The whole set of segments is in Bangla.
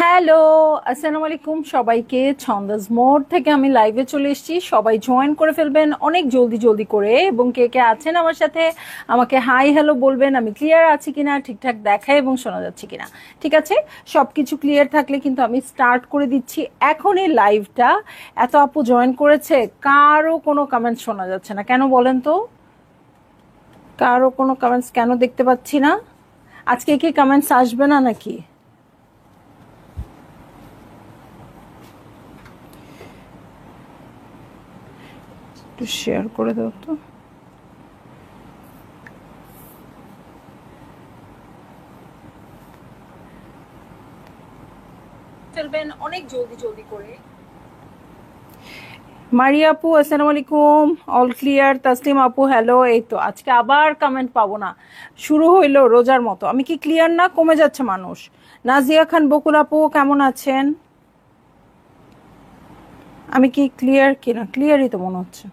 হ্যালো, আসসালামু আলাইকুম সবাইকে। ছন্দাস মোড থেকে আমি লাইভে চলে এসেছি। সবাই জয়েন করে ফেলবেন অনেক জলদি জলদি করে, এবং কে কে আছেন আমার সাথে আমাকে হাই হ্যালো বলবেন। আমি ক্লিয়ার আছি কিনা, ঠিকঠাক দেখায় এবং শোনা যাচ্ছে কিনা। ঠিক আছে, সব কিছু ক্লিয়ার থাকলে কিন্তু আমি স্টার্ট করে দিচ্ছি এখনই লাইভটা। এত আপু জয়েন করেছে, কারো কোনো কমেন্টস শোনা যাচ্ছে না কেন বলেন তো? কারো কোনো কমেন্টস কেন দেখতে পাচ্ছি না? আজকে কি কমেন্টস আসবে না নাকি? একটু শেয়ার করে দাও তো। ফেলবেন অনেক জলদি জলদি করে। মারিয়া আপু আসসালামু আলাইকুম, অল ক্লিয়ার। তাসলিম আপু হ্যালো। এই তো আজকে আবার কমেন্ট পাবো না, শুরু হইলো রোজার মতো। আমি কি ক্লিয়ার না? কমে যাচ্ছে মানুষ। নাজিয়া খান বকুল আপু কেমন আছেন? আমি কি ক্লিয়ার কিনা? ক্লিয়ারই তো মনে হচ্ছে।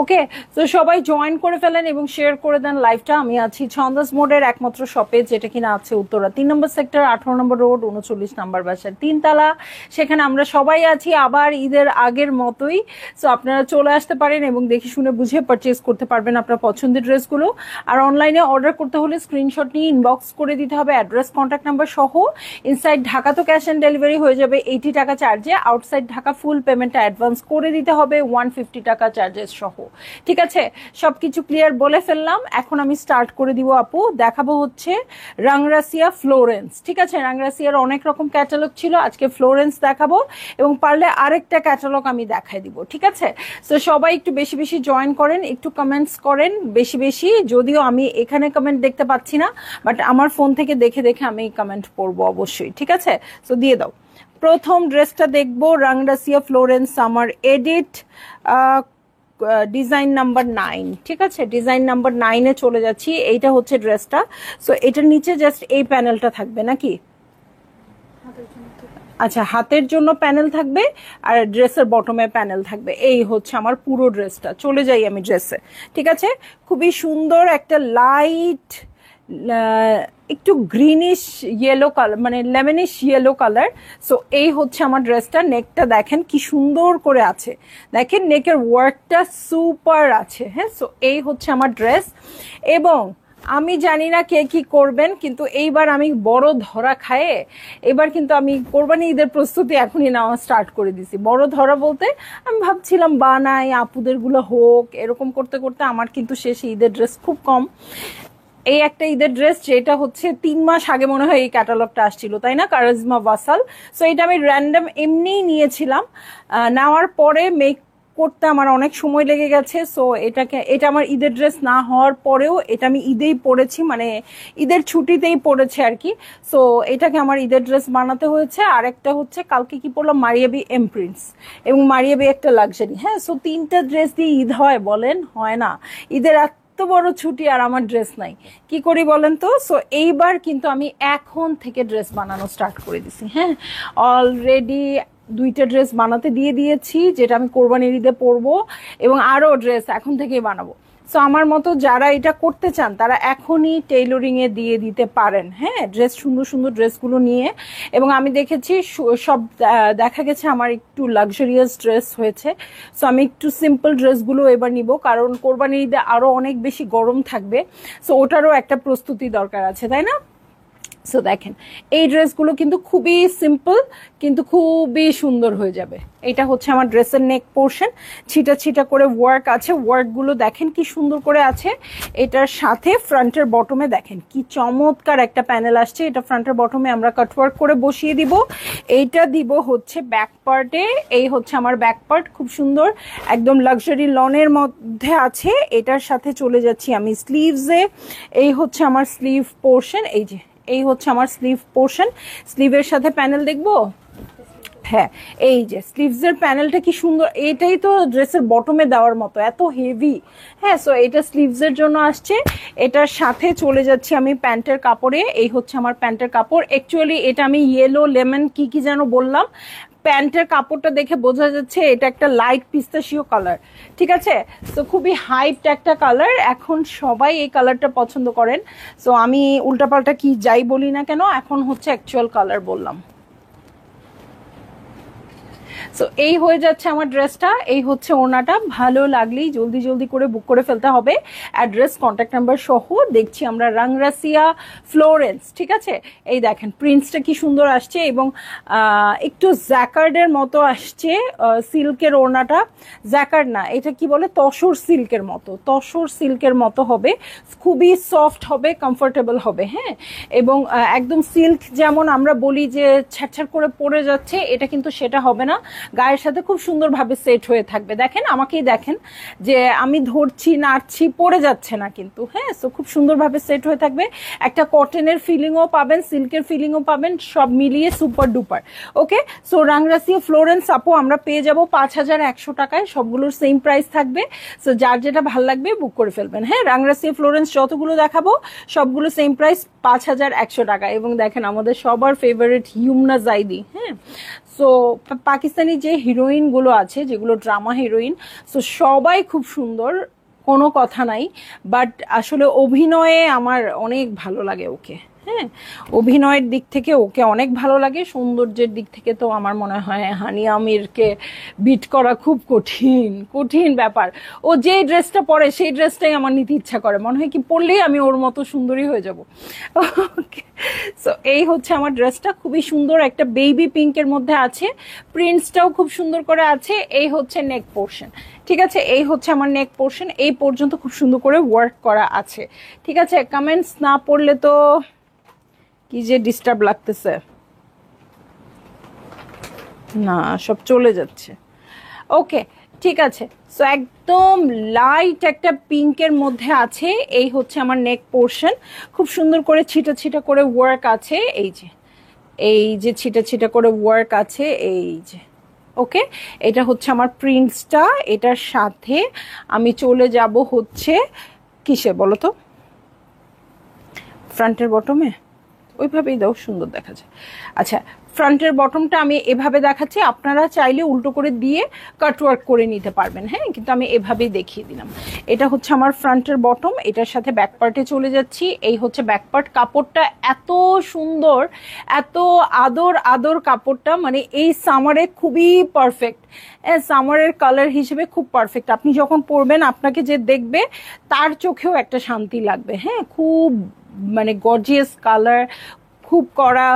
ওকে, তো সবাই জয়েন করে ফেলেন এবং শেয়ার করে দেন লাইভটা। আমি আছি ছন্দাস মোডের একমাত্র শপে, যেটা কিনা আছে উত্তরা 3 নম্বর সেক্টর, 18 নম্বর রোড, 39 নম্বর বাসার 3 তলা। সেখানে আমরা সবাই আছি আবার ঈদের আগের মতোই। সো আপনারা চলে আসতে পারেন এবং দেখে শুনে বুঝে পারচেস করতে পারবেন আপনার পছন্দের ড্রেসগুলো। আর অনলাইনে অর্ডার করতে হলে স্ক্রিনশট নিয়ে ইনবক্স করে দিতে হবে, অ্যাড্রেস কন্ট্যাক্ট নাম্বার সহ। ইনসাইড ঢাকা তো ক্যাশ অন ডেলিভারি হয়ে যাবে 80 টাকা চার্জে। আউটসাইড ঢাকা ফুল পেমেন্টটা অ্যাডভান্স করে দিতে হবে 150 টাকা চার্জেস সহ। ঠিক আছে, সবকিছু ক্লিয়ার বলে ফেললাম। এখন আমি স্টার্ট করে দিব আপু। দেখাবো হচ্ছে রাংরাসিয়া ফ্লোরেন্স। ঠিক আছে, রাংরাসিয়ার অনেক রকম ক্যাটালগ ছিল, আজকে ফ্লোরেন্স দেখাবো এবং পারলে আরেকটা ক্যাটালগ আমি দেখাই দিব। ঠিক আছে, তো সবাই একটু বেশি বেশি জয়েন করেন, একটু কমেন্টস করেন বেশি বেশি। যদিও আমি এখানে কমেন্ট দেখতে পাচ্ছি না, বাট আমার ফোন থেকে দেখে দেখে আমি কমেন্ট পড়বো অবশ্যই। ঠিক আছে, তো দিয়ে দাও। প্রথম ড্রেসটা দেখবো Rangrasiya Florence summer edit, design number 9। ঠিক আছে, ডিজাইন নাম্বার 9-এ চলে যাচ্ছি। এইটা হচ্ছে ড্রেসটা। সো এটার নিচে জাস্ট এই প্যানেলটা থাকবে নাকি? আচ্ছা, হাতের জন্য প্যানেল থাকবে আর ড্রেসের বটমে প্যানেল থাকবে। এই হচ্ছে আমার পুরো ড্রেসটা। চলে যাই আমি ড্রেসে। ঠিক আছে, খুবই সুন্দর একটা লাইট একটু গ্রিনিশ ইয়েলো কালার, মানে লেমনিশ ইয়েলো কালার। সো এই হচ্ছে আমার ড্রেসটা। নেকটা দেখেন কি সুন্দর করে আছে, দেখেন নেকের ওয়ার্কটা সুপার আছে। হ্যাঁ, সো এই হচ্ছে আমার ড্রেস। এবং আমি জানি না কে কি করবেন, কিন্তু এইবার আমি বড় ধরা খায়ে এবার কিন্তু আমি কোরবানি ঈদের প্রস্তুতি এখনই নেওয়া স্টার্ট করে দিছি। বড় ধরা বলতে আমি ভাবছিলাম বানাই আপুদের গুলো হোক, এরকম করতে করতে আমার কিন্তু শেষে ঈদের ড্রেস খুব কম। এই একটা ঈদের ড্রেস যেটা হচ্ছে 3 মাস আগে মনে হয় এই ক্যাটালগটা আসছিল, তাই না? কারিজমা ভাসাল। সো এটা আমি র্যান্ডম এমনিই নিয়েছিলাম। নেওয়ার পরে মেক করতে আমার অনেক সময় লেগে গেছে। সো এটা আমার ঈদের ড্রেস না হওয়ার পরেও এটা আমি ঈদেই পরেছি, মানে ঈদের ছুটিতেই পরেছি আর কি। সো এটাকে আমার ঈদের ড্রেস বানাতে হয়েছে। আর একটা হচ্ছে কালকে কি পরলাম, মারিয়াবি এমপ্রিন্স এবং মারিয়াবি একটা লাক্সারি। হ্যাঁ, সো 3টা ড্রেস দিয়ে ঈদ হয় বলেন? হয় না। ঈদের এত বড় ছুটি আর আমার ড্রেস নাই, কি করি বলেন তো? সো এইবার কিন্তু আমি এখন থেকে ড্রেস বানানো স্টার্ট করে দিছি। হ্যাঁ, অলরেডি 2টা ড্রেস বানাতে দিয়ে দিয়েছি, যেটা আমি কোরবানির ঈদে পরবো, এবং আরো ড্রেস এখন থেকেই বানাবো। সো আমার মতো যারা এটা করতে চান তারা এখনই টেইলরিং এ দিয়ে দিতে পারেন। হ্যাঁ, ড্রেস সুন্দর সুন্দর ড্রেসগুলো নিয়ে। এবং আমি দেখেছি সব দেখা গেছে আমার একটু লাক্সারিয়াস ড্রেস হয়েছে। সো আমি একটু সিম্পল ড্রেসগুলো এবার নিব, কারণ কোরবানির ঈদে আরো অনেক বেশি গরম থাকবে। সো ওটারও একটা প্রস্তুতি দরকার আছে, তাই না? সো দেখেন এই ড্রেসগুলো কিন্তু খুবই সিম্পল, কিন্তু খুবই সুন্দর হয়ে যাবে। এটা হচ্ছে আমার ড্রেসের নেক পোর্শন, ছিটা ছিটা করে ওয়ার্ক আছে। ওয়ার্কগুলো দেখেন কি সুন্দর করে আছে। এটার সাথে ফ্রন্টের বটমে দেখেন কি চমৎকার একটা প্যানেল আসছে। এটা ফ্রন্টের বটমে আমরা কাটওয়ার্ক করে বসিয়ে দিব। এইটা দিব হচ্ছে ব্যাক পার্টে। এই হচ্ছে আমার ব্যাক পার্ট, খুব সুন্দর একদম লাক্সারি লনের মধ্যে আছে। এটার সাথে চলে যাচ্ছি আমি স্লিভসে। এই হচ্ছে আমার স্লিভ পোর্শন। এই হচ্ছে আমার স্লিভ পোর্শন। স্লিভের সাথে প্যানেল দেখবো। হ্যাঁ, এই যে স্লিভসের প্যানেলটা কি সুন্দর। এটাই তো ড্রেসের বটমে দেওয়ার মতো, এত হেভি। হ্যাঁ, সো এটা স্লিভসের জন্য আসছে। এটার সাথে চলে যাচ্ছি আমি প্যান্টের কাপড়ে। এই হচ্ছে আমার প্যান্টের কাপড়। অ্যাকচুয়ালি এটা আমি ইয়েলো লেমন কি কি যেন বললাম। প্যান্টের কাপড়টা দেখে বোঝা যাচ্ছে এটা একটা লাইট পিস্তাশিও কালার। ঠিক আছে, তো খুবই হাইপড একটা কালার, এখন সবাই এই কালারটা পছন্দ করেন। সো আমি উল্টাপাল্টা কি যাই বলি না কেন, এখন হচ্ছে অ্যাকচুয়াল কালার বললাম। সো এই হয়ে যাচ্ছে আমার ড্রেসটা, এই হচ্ছে ওড়নাটা। ভালো লাগলেই জলদি জলদি করে বুক করে ফেলতে হবে। অ্যাড্রেস, কন্ট্যাক্ট নাম্বার সহ দেখছি আমরা রাংরাসিয়া ফ্লোরেন্স, ঠিক আছে। এই দেখেন প্রিন্টসটা কি সুন্দর আসছে এবং একটু জ্যাকার্ডের মতো আসছে সিল্কের ওড়নাটা। জ্যাকার্ড না, এটা কি বলে, তসর সিল্কের মতো, তসর সিল্কের মতো হবে, খুবই সফট হবে, কমফোর্টেবল হবে। হ্যাঁ, এবং একদম সিল্ক যেমন আমরা বলি যে ছ্যাটছ্যাট করে পড়ে যাচ্ছে, এটা কিন্তু সেটা হবে না, গায়ের সাথে খুব সুন্দরভাবে সেট হয়ে থাকবে। দেখেন আমাকেই দেখেন যে আমি ধরছি, নাড়ছি, পড়ে যাচ্ছে না কিন্তু। হ্যাঁ, সো খুব সুন্দরভাবে সেট হয়ে থাকবে। একটা কটনের ফিলিংও পাবেন, সিল্কের ফিলিংও পাবেন, সব মিলিয়ে সুপার ডুপার। ওকে, সো রাংরাসিয়া ফ্লোরেন্স আপু আমরা পেয়ে যাব 5100 টাকায়, সবগুলোর সেম প্রাইস থাকবে। সো যার যেটা ভালো লাগবে বুক করে ফেলবেন। হ্যাঁ, রাংরাসিয়া ফ্লোরেন্স যতগুলো দেখাবো সবগুলো সেম প্রাইস 5100 টাকা। এবং দেখেন আমাদের সবার ফেভারিট ইয়ুমনা জাইদি। হ্যাঁ, সো পাকিস্তানি যে হিরোইনগুলো আছে, যেগুলো ড্রামা হিরোইন, সো সবাই খুব সুন্দর, কোনো কথা নাই। বাট আসলে অভিনয়ে আমার অনেক ভালো লাগে ওকে। হ্যাঁ, অভিনয়ের দিক থেকে ওকে অনেক ভালো লাগে। সৌন্দর্যের দিক থেকে তো আমার মনে হয় হানিয়া আমিরকে বিট করা খুব কঠিন, কঠিন ব্যাপার। ও যে ড্রেসটা পরে সেই ড্রেসটাই আমার নিতে ইচ্ছা করে, মনে হয় কি পরলেই আমি ওর মতো সুন্দরী হয়ে যাব। ওকে, সো এই হচ্ছে আমার ড্রেসটা, খুবই সুন্দর, একটা বেবি পিঙ্কের মধ্যে আছে, প্রিন্টসটাও খুব সুন্দর করে আছে। এই হচ্ছে নেক পোর্শন, ঠিক আছে, এই হচ্ছে আমার নেক পোর্শন, এই পর্যন্ত খুব সুন্দর করে ওয়ার্ক করা আছে। ঠিক আছে, কমেন্টস না পড়লে তো কি যে ডিস্টার্ব লাগতেছে, না সব চলে যাচ্ছে। ওকে, ঠিক আছে, সো একদম লাইট একটা পিঙ্কের মধ্যে আছে। এই হচ্ছে আমার নেক পোর্শন, খুব সুন্দর করে ছিটা ছিটা করে ওয়ার্ক আছে। এই যে, এই যে ছিটা ছিটা করে ওয়ার্ক আছে, এই যে। ওকে, এটা হচ্ছে আমার প্রিন্টসটা। এটার সাথে আমি চলে যাব হচ্ছে কিসে বলো তো, ফ্রন্টের বটমে, ওইভাবেই দাও, সুন্দর দেখা যায়। আচ্ছা, ফ্রন্টের বটমটা আমি এভাবে দেখাচ্ছি, আপনারা চাইলে উল্টো করে দিয়ে কাটওয়ার্ক করে নিতে পারবেন। হ্যাঁ, কিন্তু আমি এভাবেই দেখিয়ে দিলাম। এটা হচ্ছে আমার ফ্রন্টের বটম, এটার সাথে ব্যাক পার্টে চলে যাচ্ছি। এই হচ্ছে ব্যাক পার্ট। কাপড়টা এত সুন্দর, এত আদর আদর কাপড়টা, মানে এই সামারে খুবই পারফেক্ট, সামারের কালার হিসেবে খুব পারফেক্ট। আপনি যখন পরবেন আপনাকে যে দেখবে তার চোখেও একটা শান্তি লাগবে। হ্যাঁ, খুব মানে গর্জিয়াস কালার, খুব কড়া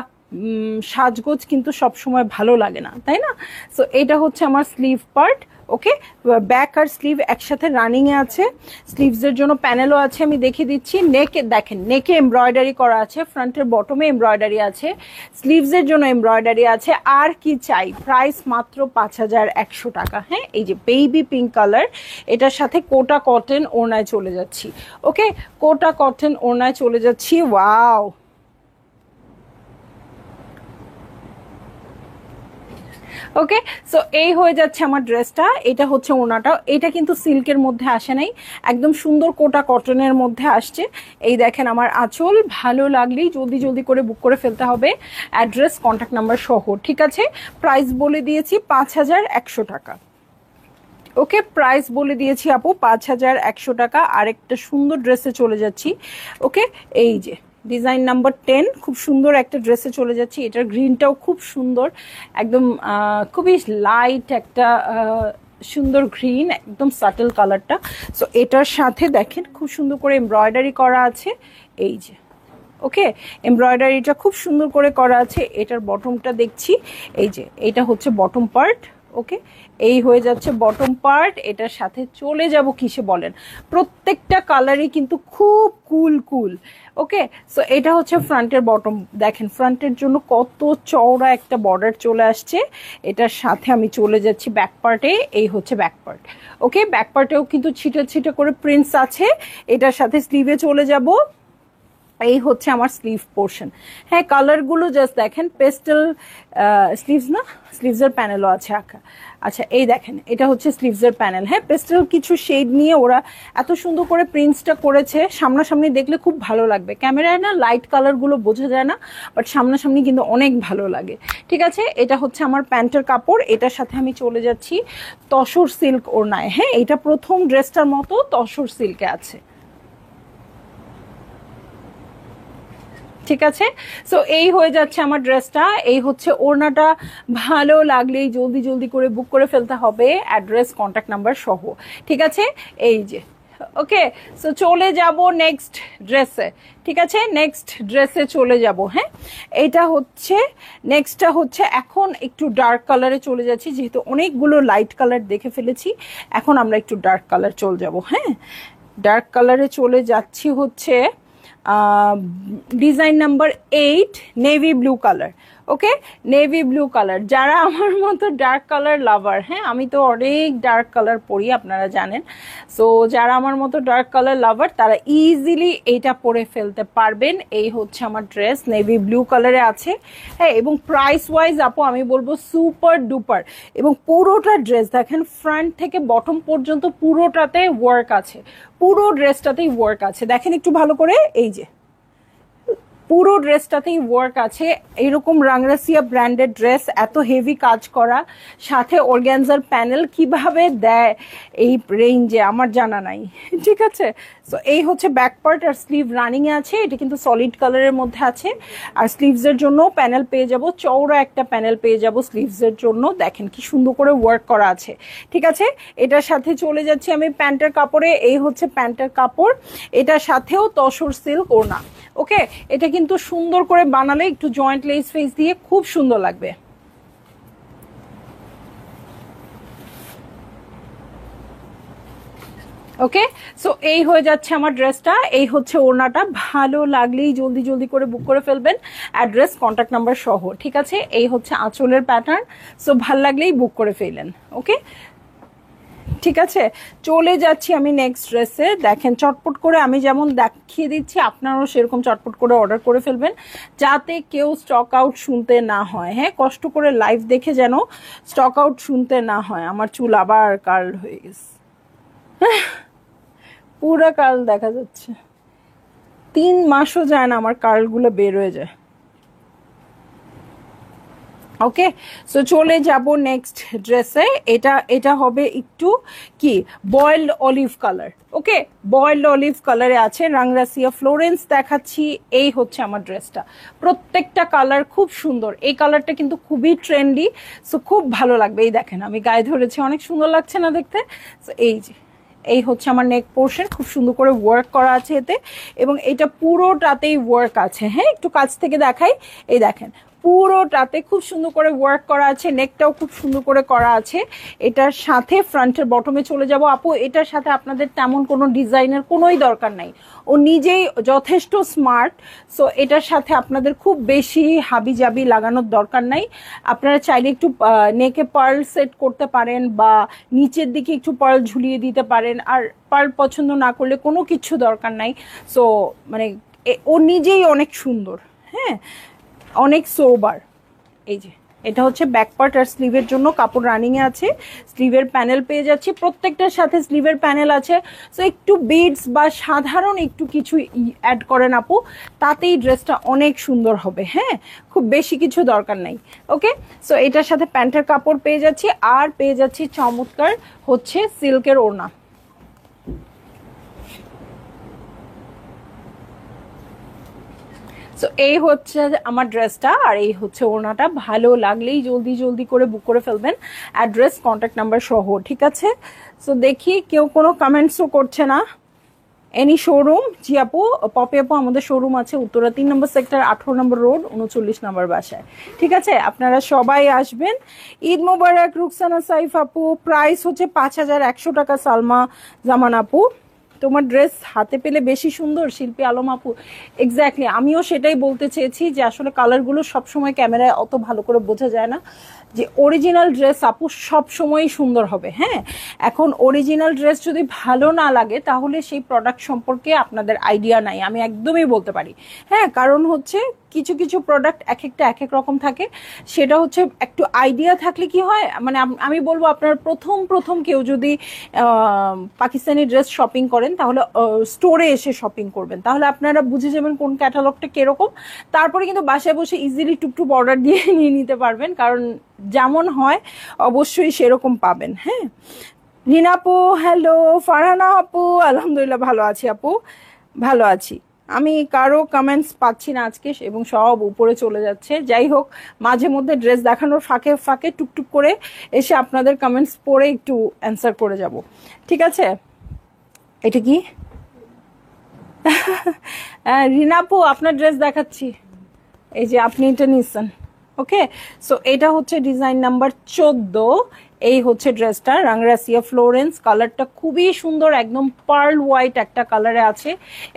সাজগোজ কিন্তু সব সময় ভালো লাগে না, তাই না? সো এটা হচ্ছে আমার স্লিভ পার্ট। ওকে, ব্যাক আর স্লিভ একসাথে রানিং এ আছে। স্লিভসের জন্য প্যানেলও আছে, আমি দেখিয়ে দিচ্ছি। নেকে দেখেন, নেকে এমব্রয়ডারি করা আছে, ফ্রন্টের বটমে এমব্রয়ডারি আছে, স্লিভসের জন্য এমব্রয়ডারি আছে। আর কি চাই? প্রাইস মাত্র 5100 টাকা। হ্যাঁ, এই যে বেবি পিঙ্ক কালার, এটার সাথে কোটা কটন ওড়নায় চলে যাচ্ছি। ওকে, কোটা কটন ওড়নায় চলে যাচ্ছি। ওয়াও, ওকে, সো এই হয়ে যাচ্ছে আমার ড্রেসটা। এটা হচ্ছে ওড়নাটা, এটা কিন্তু সিল্কের মধ্যে আসে নাই, একদম সুন্দর কোটা কটনের মধ্যে আসছে। এই দেখেন আমার আঁচল, ভালো লাগলেই জলদি জলদি করে বুক করে ফেলতে হবে, অ্যাড্রেস, কন্ট্যাক্ট নাম্বার সহ। ঠিক আছে, প্রাইস বলে দিয়েছি 5100 টাকা। ওকে, প্রাইস বলে দিয়েছি আপু 5100 টাকা। আরেকটা সুন্দর ড্রেসে চলে যাচ্ছি। ওকে, এই যে ডিজাইন নাম্বার 10, খুব সুন্দর একটা ড্রেসে চলে যাচ্ছি। এটার গ্রিনটাও খুব সুন্দর, একদম খুবই লাইট একটা সুন্দর গ্রিন, একদম সাটেল কালারটা। সো এটার সাথে দেখেন খুব সুন্দর করে এমব্রয়ডারি করা আছে। এই যে, ওকে, এমব্রয়ডারিটা খুব সুন্দর করে করা আছে। এটার বটমটা দেখছি, এই যে এটা হচ্ছে বটম পার্ট। ওকে, এই হয়ে যাচ্ছে বটম পার্ট। এটার সাথে চলে যাব কিসে বলেন, প্রত্যেকটা কালারই কিন্তু খুব কুল কুল। ওকে, সো এটা হচ্ছে ফ্রন্টের বটম। দেখেন ফ্রন্টের জন্য কত চওড়া একটা বর্ডার চলে আসছে। এটার সাথে আমি চলে যাচ্ছি ব্যাক পার্টে। এই হচ্ছে ব্যাক পার্ট। ওকে, ব্যাক পার্টেও কিন্তু ছিটে ছিটে করে প্রিন্টস আছে। এটার সাথে স্লিভে চলে যাব। এই হচ্ছে আমার স্লিভ পোর্শন। হ্যাঁ, কালারগুলো জাস্ট দেখেন, পেস্টেল স্লিভস না, স্লিভসের প্যানেলও আছে আঁকা। আচ্ছা, এই দেখেন এটা হচ্ছে স্লিভসের প্যানেল। হ্যাঁ, পেস্টেল কিছু শেড নিয়ে ওরা এত সুন্দর করে প্রিন্টসটা করেছে, সামনাসামনি দেখলে খুব ভালো লাগবে। ক্যামেরায় না লাইট কালারগুলো বোঝা যায় না, বাট সামনাসামনি কিন্তু অনেক ভালো লাগে। ঠিক আছে, এটা হচ্ছে আমার প্যান্টের কাপড়। এটার সাথে আমি চলে যাচ্ছি তসর সিল্ক ওড়নায়। হ্যাঁ, এটা প্রথম ড্রেসটার মতো তসর সিল্কে আছে। ঠিক আছে। সো এই হয়ে যাচ্ছে আমার ড্রেসটা, এই হচ্ছে ওড়নাটা। ভালো লাগলেই জলদি জলদি করে বুক করে ফেলতে হবে, অ্যাড্রেস কন্ট্যাক্ট নাম্বার সহ। ঠিক আছে, এই যে ওকে। সো চলে যাব নেক্সট ড্রেসে। ঠিক আছে, নেক্সট ড্রেসে চলে যাব। হ্যাঁ, এটা হচ্ছে নেক্সটটা হচ্ছে, এখন একটু ডার্ক কালারে চলে যাচ্ছি, যেহেতু অনেকগুলো লাইট কালার দেখে ফেলেছি, এখন আমরা একটু ডার্ক কালার চলে যাব। হ্যাঁ, ডার্ক কালারে চলে যাচ্ছি হচ্ছে design number 8, navy blue colour. Okay, navy blue colour. যারা আমার মতো ডার্ক কালার লাভার, হ্যাঁ আমি তো অনেক ডার্ক কালার পরি আপনারা জানেন, সো যারা আমার মতো ডার্ক কালার লাভার তারা ইজিলি এইটা পরে ফেলতে পারবেন। এই হচ্ছে আমার ড্রেস, নেভি ব্লু কালারে আছে। হ্যাঁ, এবং প্রাইস ওয়াইজ আপু আমি বলবো সুপার ডুপার। এবং পুরোটা ড্রেস দেখেন, ফ্রন্ট থেকে বটম পর্যন্ত পুরোটাতে ওয়ার্ক আছে, পুরো ড্রেসটাতেই ওয়ার্ক আছে। দেখেন একটু ভালো করে, এই যে পুরো ড্রেসটাতেই ওয়ার্ক আছে। এরকম রাংরাসিয়া ব্র্যান্ডেড ড্রেস, এত হেভি কাজ করা, সাথে অর্গ্যানজার প্যানেল কিভাবে দেয় এই রেঞ্জে আমার জানা নাই। ঠিক আছে, সো এই হচ্ছে ব্যাক পার্ট, আর স্লিভ রানিং এ আছে। এটা কিন্তু সলিড কালারের মধ্যে আছে। আর স্লিভসের জন্য প্যানেল পেয়ে যাব, চওড়া একটা প্যানেল পেয়ে যাব স্লিভসের জন্য। দেখেন কি সুন্দর করে ওয়ার্ক করা আছে। ঠিক আছে, এটার সাথে চলে যাচ্ছি আমি প্যান্টের কাপড়ে। এই হচ্ছে প্যান্টের কাপড়, এটার সাথেও তসর সিল্ক ওড়না। ওকে, এটা কিন্তু সুন্দর করে বানালে একটু জয়েন্ট লেস ফেস দিয়ে খুব সুন্দর লাগবে। ওকে, সো এই হয়ে যাচ্ছে আমার ড্রেসটা, এই হচ্ছে ওড়নাটা। ভালো লাগলেই জলদি জলদি করে বুক করে ফেলবেন, অ্যাড্রেস কন্ট্যাক্ট নাম্বার সহ। ঠিক আছে, এই হচ্ছে আঁচলের প্যাটার্ন। সো ভাল লাগলেই বুক করে ফেলেন। ওকে, ঠিক আছে, চলে যাচ্ছি আমি নেক্সট ড্রেসে। দেখেন চটপট করে আমি যেমন দেখিয়ে দিচ্ছি, আপনারাও সেরকম চটপট করে অর্ডার করে ফেলবেন, যাতে কেউ স্টক আউট শুনতে না হয়। হ্যাঁ, কষ্ট করে লাইভ দেখে যেন স্টক আউট শুনতে না হয়। আমার চুল আবার কার্ল হয়ে গেছে, পুরো কার্ল দেখা যাচ্ছে। 3 মাসও যায় না আমার কার্লগুলো বের হয়ে যায়। ওকে, সো চলে যাব নেক্সট ড্রেসে। এটা হবে একটু কি বয়েলড অলিভ কালার। ওকে, বয়েলড অলিভ কালারে আছে, রাংরাসিয়া ফ্লোরেন্স দেখাচ্ছি। এই হচ্ছে আমার ড্রেসটা, প্রত্যেকটা কালার খুব সুন্দর। এই কালারটা কিন্তু খুবই ট্রেন্ডি, সো খুব ভালো লাগবে। এই দেখেন আমি গায়ে ধরেছি, অনেক সুন্দর লাগছে না দেখতে? সো এই যে এই হচ্ছে আমার নেক পোর্শন, খুব সুন্দর করে ওয়ার্ক করা আছে এতে, এবং এটা পুরোটাতেই ওয়ার্ক আছে। হ্যাঁ, একটু কাছ থেকে দেখাই, এই দেখেন পুরোটাতে খুব সুন্দর করে ওয়ার্ক করা আছে, নেকটাও খুব সুন্দর করে করা আছে। এটার সাথে ফ্রন্টের বটমে চলে যাব আপু, এটার সাথে আপনাদের তেমন কোনো ডিজাইনের কোনোই দরকার নাই, ও নিজেই যথেষ্ট স্মার্ট। সো এটার সাথে আপনাদের খুব বেশি হাবি জাবি লাগানোর দরকার নাই। আপনারা চাইলে একটু নেকে পার্ল সেট করতে পারেন, বা নিচের দিকে একটু পার্ল ঝুলিয়ে দিতে পারেন। আর পার্ল পছন্দ না করলে কোনো কিছু দরকার নাই। সো মানে ও নিজেই অনেক সুন্দর। হ্যাঁ, অনেক সোবার। এই যে এটা হচ্ছে ব্যাক পার্ট, আর স্লিভের জন্য কাপড় রানিং এ আছে, স্লিভের প্যানেল পেয়ে যাচ্ছি, প্রত্যেকটার সাথে স্লিভের প্যানেল আছে। সো একটু বিডস বা সাধারণ একটু কিছু অ্যাড করেন আপু, তাতেই ড্রেসটা অনেক সুন্দর হবে। হ্যাঁ, খুব বেশি কিছু দরকার নাই। ওকে, সো এটার সাথে প্যান্টের কাপড় পেয়ে যাচ্ছি, আর পেয়ে যাচ্ছি চমৎকার হচ্ছে সিল্কের ওড়না। সো এই হচ্ছে আমার ড্রেসটা, আর এই হচ্ছে ওড়নাটা। ভালো লাগলেই জলদি জলদি করে বুক করে ফেলবেন, অ্যাড্রেস কন্ট্যাক্ট নাম্বার সহ। ঠিক আছে, সো দেখি কেউ কোনো কমেন্টসও করছে না। Any showroom? জি আপু, পপি আপু আমাদের শোরুম আছে উত্তরা 3 নম্বর সেক্টর, 18 নম্বর রোড, 39 নম্বর বাসায়। ঠিক আছে, আপনারা সবাই আসবেন। ঈদ মোবারক রুকসানা সাইফ আপু। প্রাইস হচ্ছে 5100 টাকা। সালমা জামান আপু, তোমার ড্রেস হাতে পেলে বেশি সুন্দর। শিল্পী আলম আপু, এক্স্যাক্টলি আমিও সেটাই বলতে চেয়েছি, যে আসলে কালারগুলো সবসময় ক্যামেরায় অত ভালো করে বোঝা যায় না, যে অরিজিনাল ড্রেস আপু সবসময়ই সুন্দর হবে। হ্যাঁ, এখন অরিজিনাল ড্রেস যদি ভালো না লাগে, তাহলে সেই প্রোডাক্ট সম্পর্কে আপনাদের আইডিয়া নাই, আমি একদমই বলতে পারি। হ্যাঁ, কারণ হচ্ছে কিছু কিছু প্রোডাক্ট এক একটা এক এক রকম থাকে। সেটা হচ্ছে একটু আইডিয়া থাকলে কি হয়, মানে আমি বলবো আপনার প্রথম কেউ যদি পাকিস্তানি ড্রেস শপিং করেন, তাহলে স্টোরে এসে শপিং করবেন, তাহলে আপনারা বুঝে যাবেন কোন ক্যাটালগটা কিরকম। তারপরে কিন্তু বাসায় বসে ইজিলি টুকটুক অর্ডার দিয়ে নিয়ে নিতে পারবেন, কারণ যেমন হয় অবশ্যই সেরকম পাবেন। হ্যাঁ, রিনা আপু হ্যালো, ফারহানা আপু আলহামদুলিল্লাহ ভালো আছি আপু, ভালো আছি। আমি কারো কমেন্টস পাচ্ছি না আজকে, এবং সব উপরে চলে যাচ্ছে। যাই হোক, মাঝে মধ্যে ড্রেস দেখানোর ফাঁকে ফাঁকে টুকটুক করে এসে আপনাদের কমেন্টস পড়ে একটু অ্যান্সার করে যাব, ঠিক আছে? এটা কি? রিনাপু, আপনার ড্রেস দেখাচ্ছি, এই যে আপনি এটা নিচ্ছেন। ওকে, সো এটা হচ্ছে ডিজাইন নাম্বার 14। এই হচ্ছে ড্রেসটা, রাংরাসিয়া ফ্লোরেন্স। কালারটা খুবই সুন্দর, একদম পার্ল হোয়াইট একটা কালারে আছে।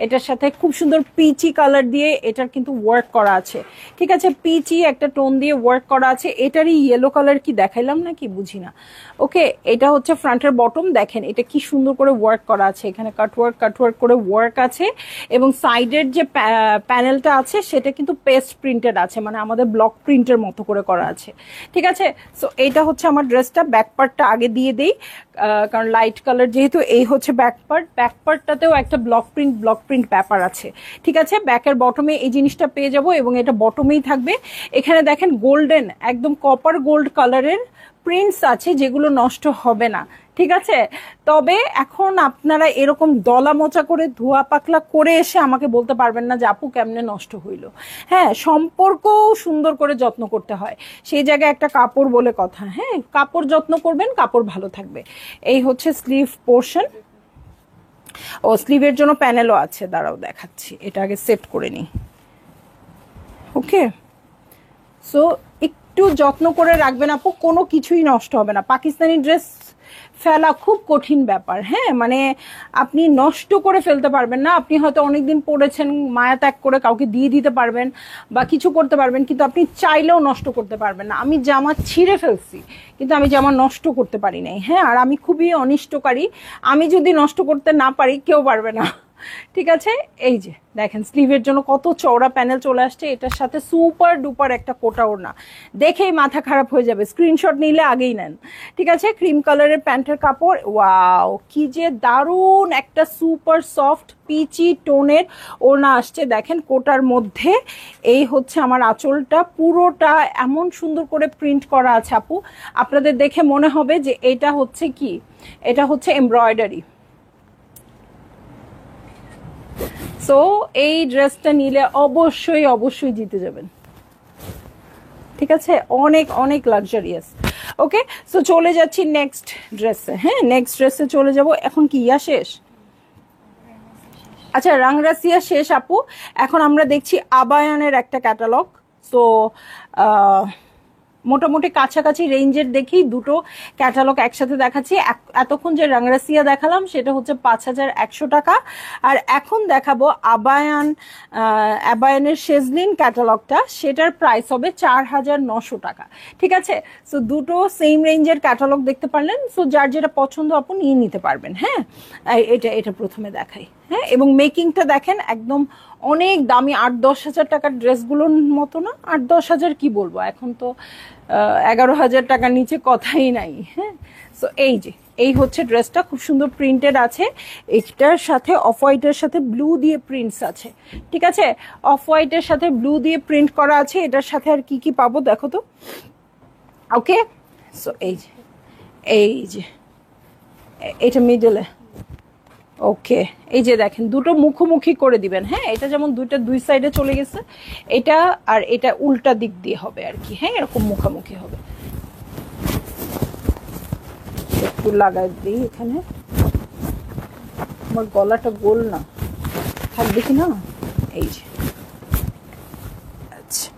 এটার সাথে খুব সুন্দর পিচি কালার দিয়ে এটার কিন্তু ওয়ার্ক করা আছে, ঠিক আছে? পিচি একটা টোন দিয়ে ওয়ার্ক করা আছে। এটারই ইয়েলো কালার কি দেখাইলাম নাকি বুঝি না। ওকে, এটা হচ্ছে ফ্রন্টের বটম, দেখেন এটা কি সুন্দর করে ওয়ার্ক করা আছে। এখানে কাটওয়ার্ক করে ওয়ার্ক আছে, এবং সাইডের যে প্যানেলটা আছে সেটা কিন্তু পেস্ট প্রিন্টেড আছে, মানে আমাদের ব্লক প্রিন্টের মতো করে করা আছে, ঠিক আছে? সো এইটা হচ্ছে আমার ড্রেসটা। ব্যাক পার্টটা আগে দিয়ে দেই, কারণ লাইট কালার যেহেতু। এই হচ্ছে ব্যাক পার্ট, ব্যাক পার্টটাতেও একটা ব্লক প্রিন্ট ব্যাপার আছে, ঠিক আছে? ব্যাকের বটমে এই জিনিসটা পেয়ে যাব, এবং এটা বটমেই থাকবে। এখানে দেখেন গোল্ডেন, একদম কপার গোল্ড কালারের প্রিন্টস আছে, যেগুলো নষ্ট হবে না, ঠিক আছে? তবে এখন আপনারা এরকম দলা মোচা করে ধোয়া পাকলা করে এসে আমাকে বলতে পারবেন না যে আপু কেমনে নষ্ট হইল। হ্যাঁ, সম্পর্কও সুন্দর করে যত্ন করতে হয়, সেই জায়গায় একটা কাপড় বলে কথা। হ্যাঁ, কাপড় যত্ন করবেন, কাপড় ভালো থাকবে। এই হচ্ছে স্লিভ পোর্শন। ও, স্লিভের জন্য প্যানেলও আছে, দাঁড়াও দেখাচ্ছি, এটা আগে সেট করে নিই। ওকে, সো একটু যত্ন করে রাখবেন আপু, কোনো কিছুই নষ্ট হবে না। পাকিস্তানি ড্রেস ফেলা খুব কঠিন ব্যাপার। হ্যাঁ, মানে আপনি নষ্ট করে ফেলতে পারবেন না। আপনি হয়তো অনেকদিন পরেছেন, মায়া ত্যাগ করে কাউকে দিয়ে দিতে পারবেন বা কিছু করতে পারবেন, কিন্তু আপনি চাইলেও নষ্ট করতে পারবেন না। আমি জামা ছিঁড়ে ফেলছি, কিন্তু আমি জামা নষ্ট করতে পারি নাই। হ্যাঁ, আর আমি খুবই অনিষ্টকারী। আমি যদি নষ্ট করতে না পারি, কেউ পারবে না, ঠিক আছে? এই যে দেখেন স্লিভের জন্য কত চওড়া প্যানেল চলে আসছে। এটার সাথে সুপার ডুপার একটা কোটা ওড়না, দেখেই মাথা খারাপ হয়ে যাবে। স্ক্রিনশট নিলে আগেই নেন, ঠিক আছে? ক্রিম কালারের প্যান্টের কাপড়, ওয়াও কি যে দারুণ একটা সুপার সফট পিচি টোনের ওড়না আসছে। দেখেন কোটার মধ্যে এই হচ্ছে আমার আঁচলটা, পুরোটা এমন সুন্দর করে প্রিন্ট করা আছে আপু, আপনাদের দেখে মনে হবে যে এটা হচ্ছে কি, এটা হচ্ছে এমব্রয়ডারি। সো এই ড্রেসটা নিলে অবশ্যই অবশ্যই জিতে যাবেন, ঠিক আছে? অনেক অনেক লাক্সারিয়াস। ওকে, সো চলে যাচ্ছি নেক্সট ড্রেসে। হ্যাঁ, নেক্সট ড্রেসে চলে যাব। এখন কি ইয়া শেষ? আচ্ছা, রাংরাসিয়া শেষ আপু। এখন আমরা দেখছি আবায়ানের একটা ক্যাটালগ। সো মোটামুটি কাছাকাছি রেঞ্জের দেখি দুটো ক্যাটালগ একসাথে দেখাচ্ছি। এতক্ষণ যে রাংরাসিয়া দেখালাম সেটা হচ্ছে 5100 টাকা, আর এখন দেখাবো আবায়ানের শেজলিন ক্যাটালগটা, সেটার প্রাইস হবে 4900 টাকা, ঠিক আছে? সো দুটো সেম রেঞ্জের ক্যাটালগ দেখতে পারলেন। সো যার যেটা পছন্দ আপনি নিয়ে নিতে পারবেন। হ্যাঁ, এটা প্রথমে দেখাই। হ্যাঁ, এবং মেকিংটা দেখেন একদম অনেক দামি, 8-10 হাজার টাকার ড্রেসগুলোর মতো না। 8-10 হাজার কি বলবো, এখন তো 11,000 টাকার নিচে কথাই নাই। হ্যাঁ, সো এই হচ্ছে ড্রেসটা, খুব সুন্দর প্রিন্টেড আছে। এটার সাথে অফ হোয়াইটের সাথে ব্লু দিয়ে প্রিন্টস আছে, ঠিক আছে? অফ হোয়াইটের সাথে ব্লু দিয়ে প্রিন্ট করা আছে। এটার সাথে আর কি কি পাবো দেখো তো। ওকে, সো এই যে এটা মিডলে। ওকে, এই যে দেখেন দুটো মুখোমুখি করে দিবেন। হ্যাঁ, এটা যেমন দুই সাইডে চলে গেছে, এটা আর এটা উল্টা দিক দিয়ে হবে আর কি। হ্যাঁ, এরকম মুখোমুখি হবে। একটু লাগাই দিই এখানে, আমার গলাটা গোল না, থাকবে কি না। এই যে, আচ্ছা,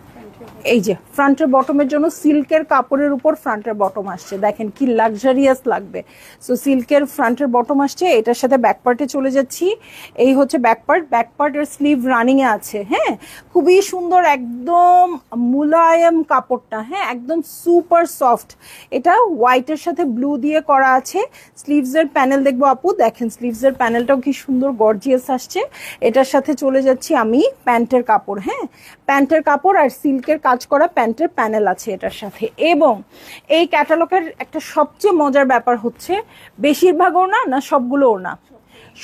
এই যে ফ্রন্টের বটমের জন্য সিল্কের কাপড়ের উপর ফ্রন্টের বটম আসছে, দেখেন কি লাক্সারিয়াস লাগবে। সো সিল্কের ফ্রন্টের বটম আসছে। এটার সাথে ব্যাক পার্টে চলে যাচ্ছি। এই হচ্ছে ব্যাক পার্টের স্লিভ রানিং এ আছে। হ্যাঁ, খুবই সুন্দর, একদম মুলায়ম কাপড়টা। হ্যাঁ, একদম সুপার সফট। এটা হোয়াইটের সাথে ব্লু দিয়ে করা আছে। স্লিভসের প্যানেল দেখবো আপু, দেখেন স্লিভসের প্যানেলটাও কি সুন্দর গর্জিয়াস আসছে। এটার সাথে চলে যাচ্ছি আমি প্যান্টের কাপড়। হ্যাঁ, প্যান্টের কাপড় আর সিল্কের কাজ করা প্যান্টের প্যানেল আছে এটার সাথে। এবং এই ক্যাটালগের একটা সবচেয়ে মজার ব্যাপার হচ্ছে বেশিরভাগ ওড়না না,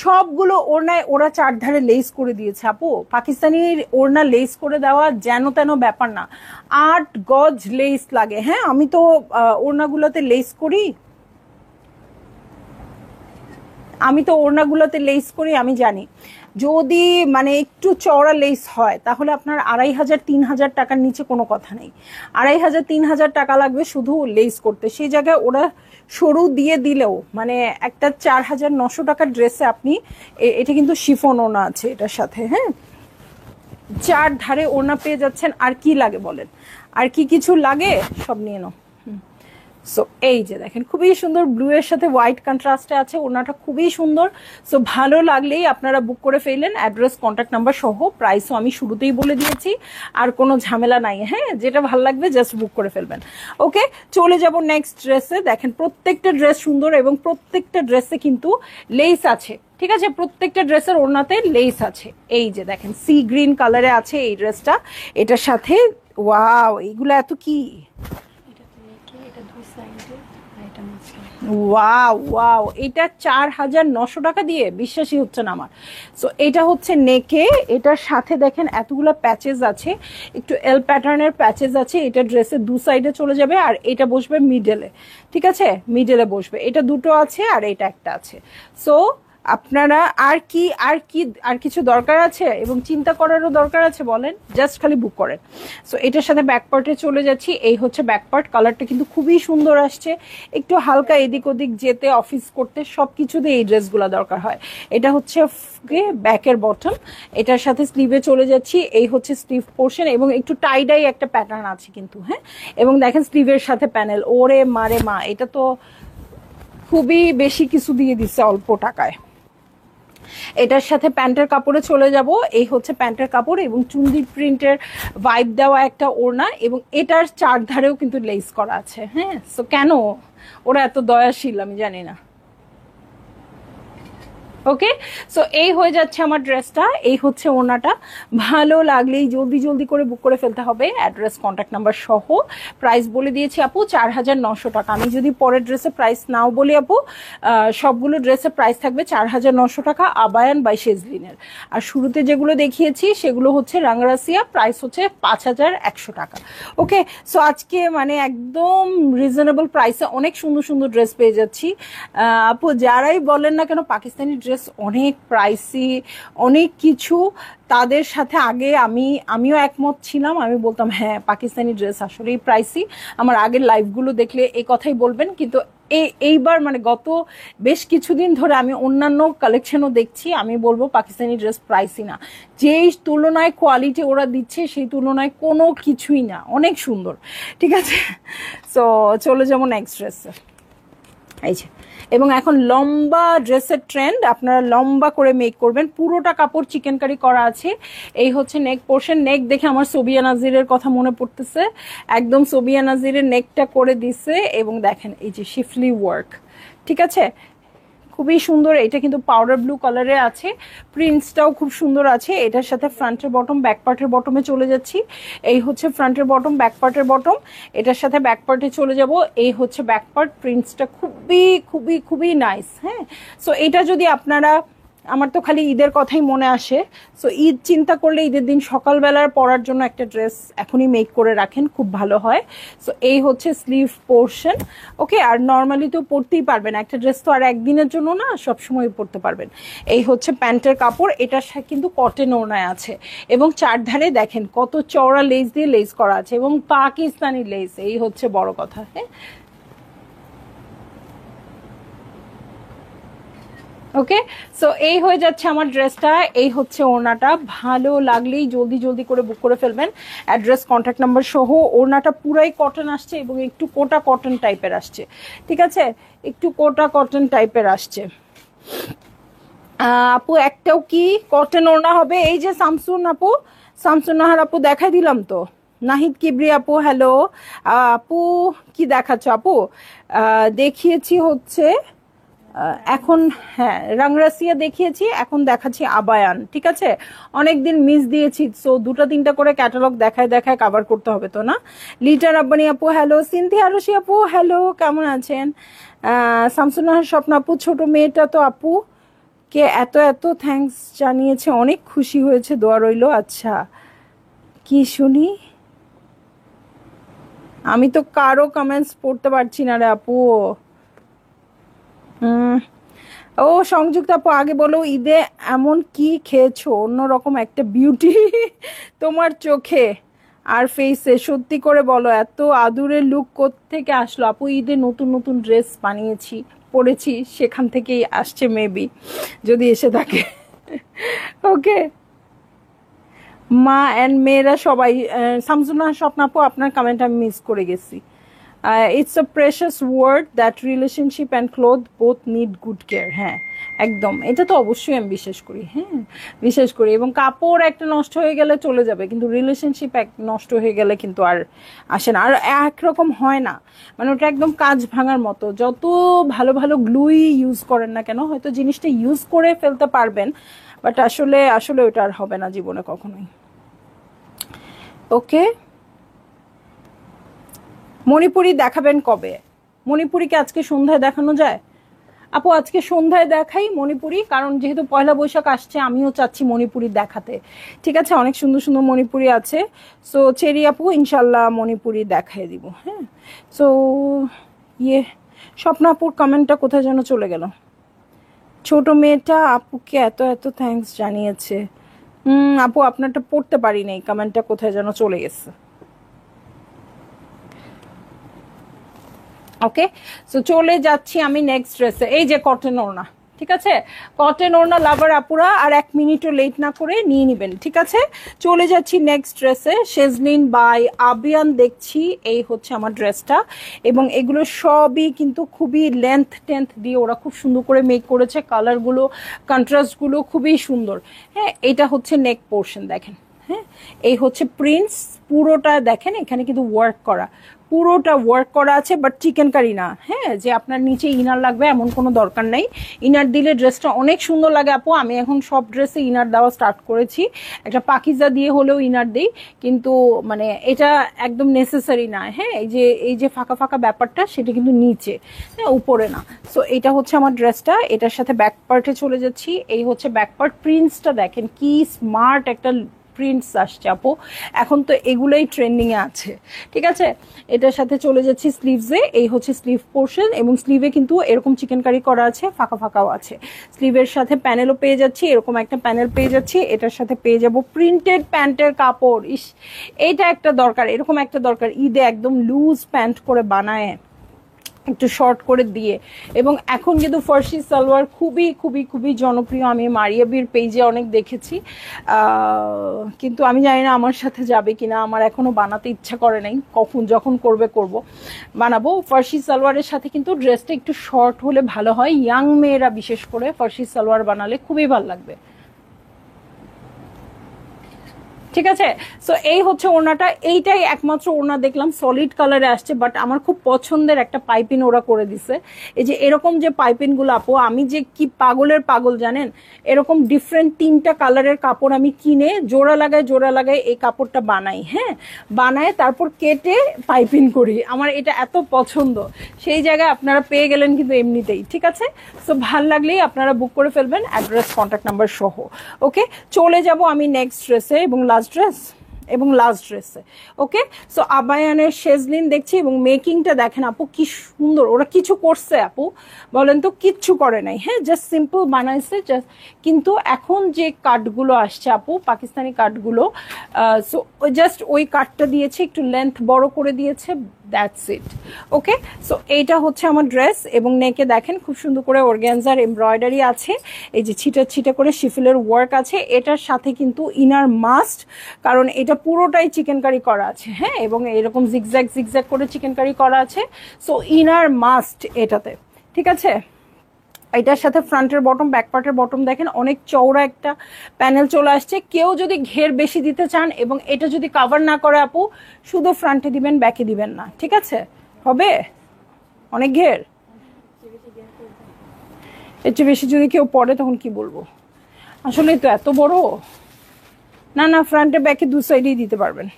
সবগুলো ওড়নায় ওরা চারধারে লেস করে দিয়েছে আপু। পাকিস্তানির ওড়না লেস করে দেওয়া যেন তেন ব্যাপার না, 8 গজ লেস লাগে। হ্যাঁ, আমি তো ওড়নাগুলোতে লেস করি, আমি জানি। যদি মানে একটু চওড়া লেস হয় তাহলে আপনার 2500-3000 টাকার নিচে কোনো কথা নেই। 2500-3000 টাকা লাগবে শুধু লেস করতে, সেই জায়গায় ওরা সরু দিয়ে দিলেও মানে একটা 4900 টাকার ড্রেসে আপনি এটা কিন্তু শিফন ওনা আছে এটার সাথে, হ্যাঁ, 4 ধারে ওড়না পেয়ে যাচ্ছেন। আর কি লাগে বলেন, আর কি কিছু লাগে? সব নিয়ে নাও। সো এই যে দেখেন খুবই সুন্দর ব্লু এর সাথে হোয়াইট কন্ট্রাস্টে আছে, ওড়নাটা খুবই সুন্দর। সো ভালো লাগলেই আপনারা বুক করে ফেললেন, অ্যাড্রেস কন্ট্যাক্ট নাম্বার সহ। প্রাইসও আমি শুরুতেই বলে দিয়েছি, আর কোনো ঝামেলা নাই। হ্যাঁ, যেটা ভালো লাগবে জাস্ট বুক করে ফেলবেন। ওকে, চলে যাব নেক্সট ড্রেসে। দেখেন প্রত্যেকটা ড্রেস সুন্দর এবং প্রত্যেকটা ড্রেসে কিন্তু লেস আছে, ঠিক আছে? প্রত্যেকটা ড্রেসের ওড়নাতে লেস আছে। এই যে দেখেন সি গ্রিন কালারে আছে এই ড্রেসটা, এটার সাথে ওয়াও এইগুলো এত কি ওয়াও ওয়াও, এটা 4900 টাকা দিয়ে বিশ্বাসই হচ্ছে না আমার। সো এটা হচ্ছে নেকে, এটার সাথে দেখেন এতগুলো প্যাচেস আছে, একটু এল প্যাটার্নের প্যাচেস আছে। এটা ড্রেসের দু সাইডে চলে যাবে আর এটা বসবে মিডলে, ঠিক আছে? মিডলে বসবে, এটা দুটো আছে আর এটা একটা আছে। সো আপনারা আর কিছু দরকার আছে এবং চিন্তা করারও দরকার আছে বলেন? জাস্ট খালি বুক করেন। সো এটার সাথে ব্যাকপার্টে চলে যাচ্ছি। এই হচ্ছে ব্যাকপার্ট, কালারটা কিন্তু খুবই সুন্দর আসছে। একটু হালকা এদিক ওদিক যেতে, অফিস করতে সব কিছুতে এই ড্রেসগুলো দরকার হয়। এটা হচ্ছে ব্যাকের বটম, এটার সাথে স্লিভে চলে যাচ্ছি। এই হচ্ছে স্লিভ পোর্শন এবং একটু টাইডাই একটা প্যাটার্ন আছে কিন্তু, হ্যাঁ। এবং দেখেন স্লিভের সাথে প্যানেল, ওরে মারে মা, এটা তো খুবই বেশি কিছু দিয়ে দিচ্ছে অল্প টাকায়। এটার সাথে প্যান্টের কাপড়ে চলে যাব। এই হচ্ছে প্যান্টের কাপড় এবং চুন্দি প্রিন্টের ভাইব দেওয়া একটা ওড়না এবং এটার চারধারেও কিন্তু লেস করা আছে, হ্যাঁ। সো কেন ওরা এত দয়াশীল আমি জানি না। ওকে, সো এই হয়ে যাচ্ছে আমার ড্রেসটা। এই হচ্ছে ওড়নাটা। ভালো লাগলেই জলদি জলদি করে বুক করে ফেলতে হবে, অ্যাড্রেস কন্ট্যাক্ট নাম্বার সহ। প্রাইস বলে দিয়েছি আপু 4900 টাকা। আমি যদি পরের ড্রেসের প্রাইস নাও বলি আপু, সবগুলো ড্রেসের প্রাইস থাকবে 4900 টাকা আবায়ান বাই শেজলিনের। আর শুরুতে যেগুলো দেখিয়েছি সেগুলো হচ্ছে রাঙ্গারাসিয়া, প্রাইস হচ্ছে 5100 টাকা। ওকে, সো আজকে মানে একদম রিজনেবল প্রাইসে অনেক সুন্দর সুন্দর ড্রেস পেয়ে যাচ্ছি। আপু যারাই বলেন না কেন পাকিস্তানি ড্রেস অনেক প্রাইসি, অনেক কিছু, তাদের সাথে আগে আমিও একমত ছিলাম। আমি বলতাম হ্যাঁ পাকিস্তানি ড্রেস আসলেই প্রাইসি। আমার আগের লাইভগুলো দেখলে এই কথাই বলবেন। কিন্তু এইবার মানে গত বেশ কিছুদিন ধরে আমি অন্যান্য কালেকশনও দেখছি, আমি বলবো পাকিস্তানি ড্রেস প্রাইসি না। যেই তুলনায় কোয়ালিটি ওরা দিচ্ছে সেই তুলনায় কোনো কিছুই না, অনেক সুন্দর, ঠিক আছে? সো চলে যাবো নেক্সট ড্রেসে। এই যে, এবং এখন লম্বা ড্রেসের ট্রেন্ড, আপনারা লম্বা করে মেক করবেন। পুরোটা কাপড় চিকেন কারি করা আছে। এই হচ্ছে নেক পোর্শন। নেক দেখে আমার সোবিয়া নাজিরের কথা মনে পড়তেছে, একদম সোবিয়া নাজিরের নেকটা করে দিছে। এবং দেখেন এই যে শিফলি ওয়ার্ক, ঠিক আছে? খুবই সুন্দর। এটা কিন্তু পাউডার ব্লু কালারে আছে, প্রিন্টসটাও খুব সুন্দর আছে। এটার সাথে ফ্রন্টের বটম, ব্যাক পার্টের বটমে চলে যাচ্ছি। এই হচ্ছে ফ্রন্টের বটম, ব্যাক পার্টের বটম। এটার সাথে ব্যাক পার্টে চলে যাব। এই হচ্ছে ব্যাক পার্ট, প্রিন্টসটা খুবই খুবই খুবই নাইস, হ্যাঁ। সো এটা যদি আপনারা, আমার তো খালি ঈদের কথাই মনে আসে। সো ঈদ চিন্তা করলে ঈদের দিন সকালবেলার পরার জন্য একটা ড্রেস এখনই মেক করে রাখেন, খুব ভালো হয়। সো এই হচ্ছে স্লিভ পোর্শন। ওকে, আর নর্মালি তো পরতেই পারবেন, একটা ড্রেস তো আর একদিনের জন্য না, সবসময় পরতে পারবেন। এই হচ্ছে প্যান্টের কাপড়, এটার সাথে কিন্তু কটন ওড়নায় আছে এবং চারধারে দেখেন কত চওড়া লেস দিয়ে লেস করা আছে এবং পাকিস্তানি লেস, এই হচ্ছে বড় কথা, হ্যাঁ। ওকে, সো এই হয়ে যাচ্ছে আমার ড্রেসটা। এই হচ্ছে ওড়নাটা। ভালো লাগলেই জলদি জলদি করে বুক করে ফেলবেন, অ্যাড্রেস কন্ট্যাক্ট নাম্বার সহ। ওড়নাটা পুরাই কটন আসছে এবং একটু কোটা কটন টাইপের আসছে, ঠিক আছে? একটু কোটা কটন টাইপের আসছে। আপু একটাও কি কটন ওড়না হবে? এই যে শামসুন আপু, শামসুন নাহার আপু দেখাই দিলাম তো। নাহিদ কিবরি আপু হ্যালো। আপু কি দেখাচ্ছ আপু? দেখিয়েছি হচ্ছে এখন, হ্যাঁ রাংরাসিয়া দেখিয়েছি, এখন দেখাচ্ছি আবায়ান, ঠিক আছে? অনেকদিন মিস দিয়েছি, সো দুটো তিনটা করে ক্যাটালগ দেখায় দেখায় কভার করতে হবে তো না। লিটার আব্বানি আপু হ্যালো। সিনথিয়া আরশি আপু হ্যালো, কেমন আছেন? শামসুন্নাহার স্বপ্ন আপু, ছোট মেয়েটা তো আপু কে এত এত থ্যাঙ্কস জানিয়েছে, অনেক খুশি হয়েছে, দোয়া রইল। আচ্ছা কি শুনি, আমি তো কারো কমেন্টস পড়তে পারছি না রে আপু। ও সংযুক্ত আপু, আগে বলো ঈদে এমন কি খেয়েছো অন্যরকম একটা বিউটি তোমার চোখে আর ফেসে, সত্যি করে বলো এত আদুরে লুক থেকে আসলো আপু? ঈদে নতুন নতুন ড্রেস বানিয়েছি, পরেছি, সেখান থেকেই আসছে মেবি, যদি এসে থাকে ওকে। মা অ্যান্ড মেয়েরা সবাই, শামসুন্নাহ স্বপ্ন আপু আপনার কমেন্ট আমি মিস করে গেছি। It's a precious word that relationship and cloth both need good care. হ্যাঁ একদম, এটা তো অবশ্যই আমি বিশ্বাস করি, হ্যাঁ বিশ্বাস করি। এবং কাপড় একটা নষ্ট হয়ে গেলে চলে যাবে, কিন্তু রিলেশনশিপ এক নষ্ট হয়ে গেলে কিন্তু আর আসে না, আর একরকম হয় না। মানে ওটা একদম কাঁচ ভাঙার মতো, যত ভালো ভালো গ্লুই ইউজ করেন না কেন, হয়তো জিনিসটা ইউজ করে ফেলতে পারবেন, বাট আসলে আসলে ওটা আর হবে না জীবনে কখনোই। ওকে, মণিপুরি দেখাবেন কবে? মণিপুরিকে আজকে সন্ধ্যায় দেখানো যায় আপু? আজকে সন্ধ্যায় দেখাই মণিপুরি, কারণ যেহেতু পয়লা বৈশাখ আসছে আমিও চাচ্ছি মণিপুরি দেখাতে। ঠিক আছে, অনেক সুন্দর সুন্দর মণিপুরি আছে। সো চেরি আপু ইনশাল্লাহ মণিপুরি দেখাই দিব। হ্যাঁ, সো ইয়ে স্বপ্ন আপুর কমেন্টটা কোথায় যেন চলে গেল। ছোট মেয়েটা আপুকে এত এত থ্যাঙ্কস জানিয়েছে। আপু আপনারটা পড়তে পারি নাই, কমেন্টটা কোথায় যেন চলে গেছে। ওকে, সো চলে যাচ্ছি আমি নেক্সট ড্রেসে। এই যে কটন ওড়না, ঠিক আছে, কটন ওড়না লাভার আপুরা আর 1 মিনিটও লেট না করে নিয়ে নিবেন। ঠিক আছে, চলে যাচ্ছি নেক্সট ড্রেসে। শেজলিন বাই আবিয়ান দেখছি, এই হচ্ছে আমার ড্রেসটা, এবং এগুলো সবই কিন্তু খুবই লেন্থ দিয়ে ওরা খুব সুন্দর করে মেক করেছে, কালারগুলো কন্ট্রাস্টগুলো খুবই সুন্দর। হ্যাঁ, এটা হচ্ছে নেক পোর্শন দেখেন। হ্যাঁ, এই হচ্ছে প্রিন্স, পুরোটা দেখেন এখানে কিন্তু ওয়ার্ক করা, পুরোটা ওয়ার্ক করা আছে, বাট চিকেন কারি না। হ্যাঁ, যে আপনার নিচে ইনার লাগবে এমন কোনো দরকার নেই। ইনার দিলে ড্রেসটা অনেক সুন্দর লাগে আপু। আমি এখন সব ড্রেসে ইনার দেওয়া স্টার্ট করেছি, একটা পাকিজা দিয়ে হলেও ইনার দিই, কিন্তু মানে এটা একদম নেসেসারি না। হ্যাঁ, এই যে ফাঁকা ফাঁকা ব্যাপারটা সেটা কিন্তু নিচে, হ্যাঁ উপরে না। সো এটা হচ্ছে আমার ড্রেসটা, এটার সাথে ব্যাক পার্টে চলে যাচ্ছি। এই হচ্ছে ব্যাক পার্ট, প্রিন্টসটা দেখেন কি স্মার্ট একটা প্রিন্টস আসছে আপু, এখন তো এগুলোই ট্রেন্ডিং এ আছে। ঠিক আছে, এটার সাথে চলে যাচ্ছি স্লিভসে। এই হচ্ছে স্লিভ পোর্শন, এবং স্লিভে কিন্তু এরকম চিকেন কারি করা আছে, ফাঁকা ফাঁকাও আছে। স্লিভের সাথে প্যানেলও পেয়ে যাচ্ছি, এরকম একটা প্যানেল পেয়ে যাচ্ছি। এটার সাথে পেয়ে যাব প্রিন্টেড প্যান্টের কাপড়। এইটা একটা দরকার, এরকম একটা দরকার ঈদে, একদম লুজ প্যান্ট করে বানায় একটু শর্ট করে দিয়ে। এবং এখন কিন্তু ফার্সি সালোয়ার খুবই খুবই খুবই জনপ্রিয়, আমি মারিয়াবির পেজে অনেক দেখেছি, কিন্তু আমি জানি না আমার সাথে যাবে কিনা, আমার এখনো বানাতে ইচ্ছা করে নাই, কখন যখন করবে করব, বানাবো। ফার্সি সালোয়ারের সাথে কিন্তু ড্রেসটা একটু শর্ট হলে ভালো হয়, ইয়াং মেয়েরা বিশেষ করে ফার্সি সালোয়ার বানালে খুবই ভালো লাগবে। ঠিক আছে, সো এই হচ্ছে ওড়নাটা, এইটাই একমাত্র ওড়না দেখলাম সলিড কালারে আসছে, বাট আমার খুব পছন্দের একটা পাইপিন ওরা করে দিছে। এই যে এরকম যে পাইপিন গুলো আপু, আমি যে কি পাগলের পাগল জানেন, এরকম ডিফারেন্ট 3টা কালারের কাপড় আমি কিনে জোড়া লাগাই এই কাপড়টা বানাই। হ্যাঁ, বানায় তারপর কেটে পাইপিন করি, আমার এটা এত পছন্দ। সেই জায়গায় আপনারা পেয়ে গেলেন কিন্তু এমনিতেই। ঠিক আছে, সো ভাল লাগলেই আপনারা বুক করে ফেলবেন, অ্যাড্রেস কন্ট্যাক্ট নাম্বার সহ। ওকে, চলে যাব আমি নেক্সট ড্রেসে এবং লাস্ট ড্রেসে। ওকে, সো আবায়ানের শেজলিন দেখছি, এবং মেকিংটা দেখেন আপু কি সুন্দর, ওরা কিছু করছে আপু বলেন তো? কিচ্ছু করে নাই। হ্যাঁ, জাস্ট সিম্পল বানাইছে, জাস্ট। কিন্তু এখন যে কাটগুলো আসছে আপু, পাকিস্তানি কাটগুলো, সো জাস্ট ওই কাটটা দিয়েছে, একটু লেন্থ বড় করে দিয়েছে, দ্যাটস ইট। ওকে, সো এইটা হচ্ছে আমার ড্রেস, এবং নেকে দেখেন খুব সুন্দর করে অর্গানজার এমব্রয়ডারি আছে, এই যে ছিটা করে শিফিলের ওয়ার্ক আছে। এটার সাথে কিন্তু ইনার মাস্ট, কারণ এটা পুরোটাই চিকেন কারি করা আছে। হ্যাঁ, এবং এরকম জিগজ্যাগ করে চিকেন কারি করা আছে, সো ইনার মাস্ট এটাতে। ঠিক আছে, এটার সাথে ফ্রন্টের বটম, ব্যাক পার্টের বটম দেখেন অনেক চওড়া একটা প্যানেল চলে আসছে। কেউ যদি ঘের বেশি দিতে চান এবং এটা যদি কভার না করে আপু, শুধু ফ্রন্টে দিবেন, ব্যাকে দিবেন না। ঠিক আছে, হবে অনেক ঘের, এর চেয়ে বেশি যদি কেউ পড়ে তখন কি বলবো? আসলে তো এত বড় না, ফ্রন্টে ব্যাকে দু সাইডেই দিতে পারবেন।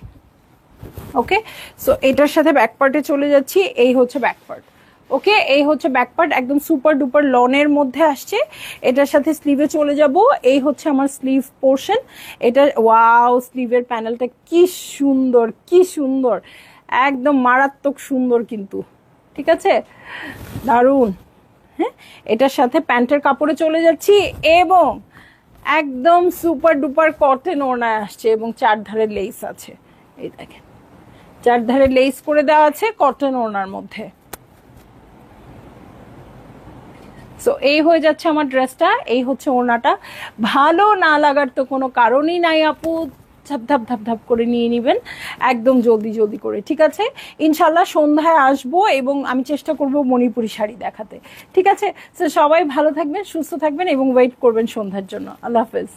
ওকে, সো এটার সাথে ব্যাক পার্টে চলে যাচ্ছি। এই হচ্ছে ব্যাক পার্ট। ওকে, এই হচ্ছে ব্যাক পার্ট, একদম সুপার ডুপার লনের মধ্যে আসছে। এটার সাথে স্লিভে চলে যাব। এই হচ্ছে আমার স্লিভ পোর্শন। এটা ওয়াও, স্লিভের প্যানেলটা কি সুন্দর, একদম মারাত্মক সুন্দর কিন্তু। ঠিক আছে, দারুণ। হ্যাঁ, এটার সাথে প্যান্টের কাপড়ে চলে যাচ্ছি এবং একদম সুপার ডুপার কটন ওড়নায় আসছে এবং চারধারে লেস আছে। এই দেখেন চারধারে লেস করে দেওয়া আছে কটন ওড়নার মধ্যে। সো এই হয়ে যাচ্ছে আমার ড্রেসটা, এই হচ্ছে ওড়নাটা। ভালো না লাগার তো কোনো কারণই নাই আপু, ধাপ ধাপ ধাপ ধাপ করে নিয়ে নেবেন একদম জলদি জলদি করে, ঠিক আছে? ইনশাল্লাহ সন্ধ্যায় আসবো এবং আমি চেষ্টা করব মণিপুরি শাড়ি দেখাতে, ঠিক আছে? সো সবাই ভালো থাকবেন, সুস্থ থাকবেন এবং ওয়েট করবেন সন্ধ্যার জন্য। আল্লাহ হাফেজ।